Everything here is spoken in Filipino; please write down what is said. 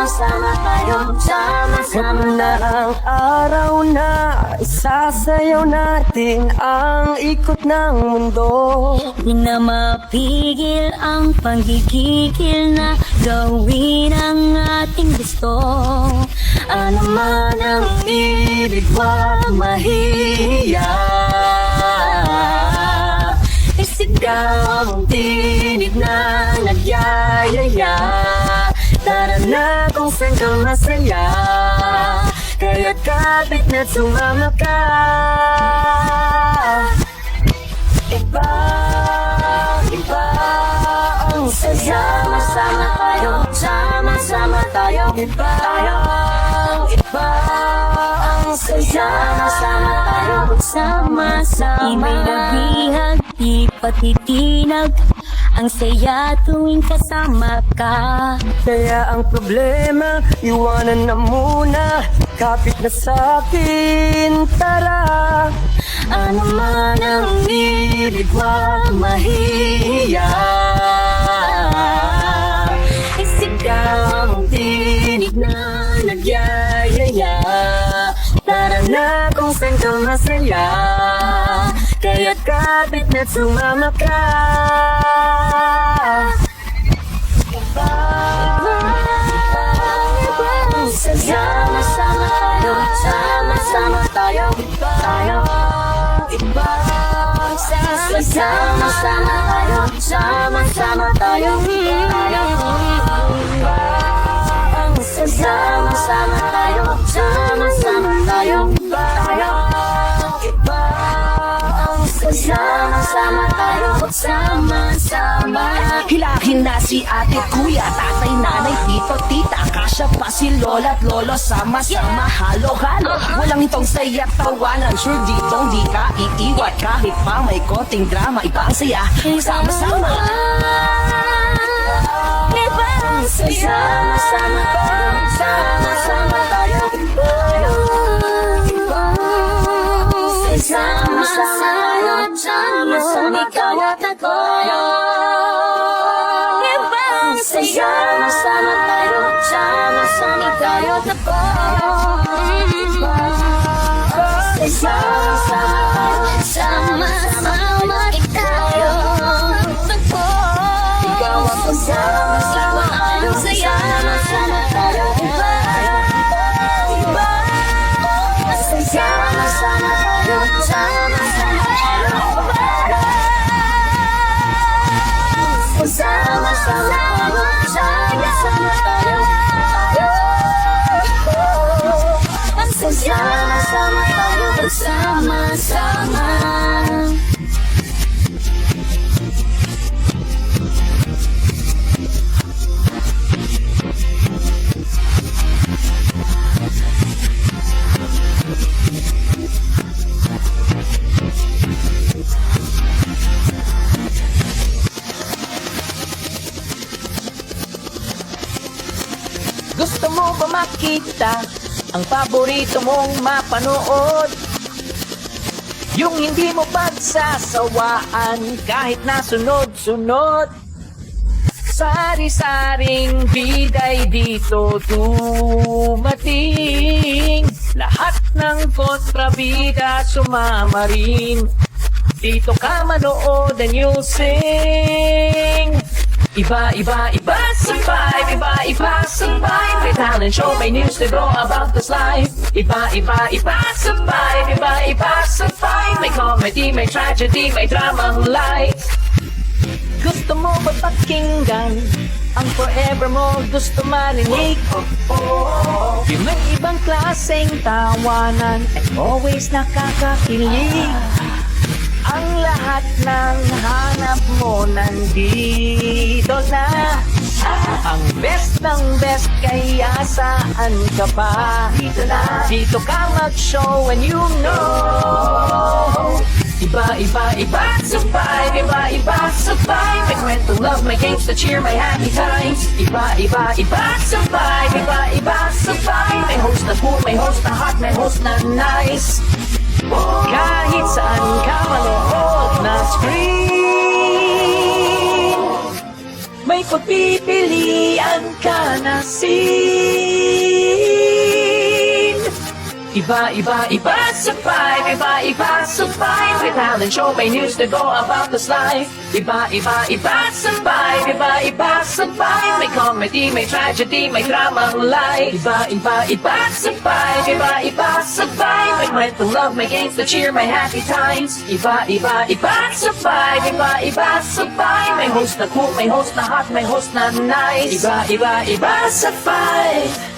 Sama-sama tayo, sama-sama na ang araw na isasayaw natin ang ikot ng mundo. Di na mapigil ang panggigigil na gawin ang ating gusto. Ano man ang ibig, wag mahiya. Isigaw ang tinig na nagyayaya. Tara na kung saan ka masaya, kaya kapit na sumama ka. Iba ang saya. Sama-sama tayo, sama-sama tayo. Iba ang saya. Sama-sama tayo, sama-sama. Iba'y nabihag, di patitinag ang saya tuwing kasama ka. Kaya ang problema, iwanan na muna. Kapit na sa'kin, tara. Ano man ang ibig, wag mahiya. Isigaw ang tinig na nagyayaya. Tara na kung saan ka masaya, kaya kapit na sumama ka. Iba ang saya. Sama-sama tayo, sama-sama tayo. Iba ang saya. Sama-sama tayo, sama-sama tayo. Iba ang saya. Sama-sama tayo, sama-sama tayo. Iba ang saya. Sama tayo, sama-sama. Hilahin na si ate, kuya, tatay, nanay, tito, tita, kasya pa si lola at lolo. Sama-sama, halo-halo, walang itong saya at tawanan. Sure ditong di ka iiwat, kahit pa may konting drama. Iba ang saya, sama-sama. Iba ang saya. Sama-sama tayo, sama-sama tayo. Iba ang saya. Sama-sama tayo, sama-sama tayo. Iba ang saya. Sama tayo, sama-sama tayo. Iba ang saya. Sama tayo, sama-sama tayo. Ikaw ako, sama-sama tayo. Sama-sama tayo. Iba ang saya. Sama tayo, sama-sama tayo. Sama-sama tayo, sama-sama tayo. Sama-sama tayo, sama-sama. Gusto mo ba makita ang paborito mong mapanood? Yung hindi mo pagsasawaan kahit na sunod-sunod. Sari-saring biday dito dumating. Lahat ng kontrabida sumama rin. Dito ka manood and you'll sing. Iba sa vibe, iba sa vibe. May talent show, may news to go about this life. Iba sa vibe, iba sa vibe. May comedy, may tragedy, may dramang light. Gusto mo ba pakinggan ang forever mo gusto marinig? Yung may ibang klaseng tawanan ay always nakakakilig. Ang lahat ng hanap mo nandito na. Ang best ng best, kaya saan ka pa? Dito ka mag-show and you know Iba sa vibe, iba sa vibe. May kwentong love, may games to cheer my happy times. Iba sa vibe, iba sa vibe. May host na cool, may host na hot, may host na nice. Kahit saan ka manood na screen, may pagpipilian ka na scene. Iba sa vibe, iba sa vibe. May talent show, may news to go about this life. Iba sa vibe, iba sa vibe. May comedy, may tragedy, may dramang life. Iba sa vibe, iba sa vibe. May kwentong love, may games to cheer my happy times. Iba sa vibe, iba sa vibe. May host na cool, may host na hot, may host na nice. Iba sa vibe.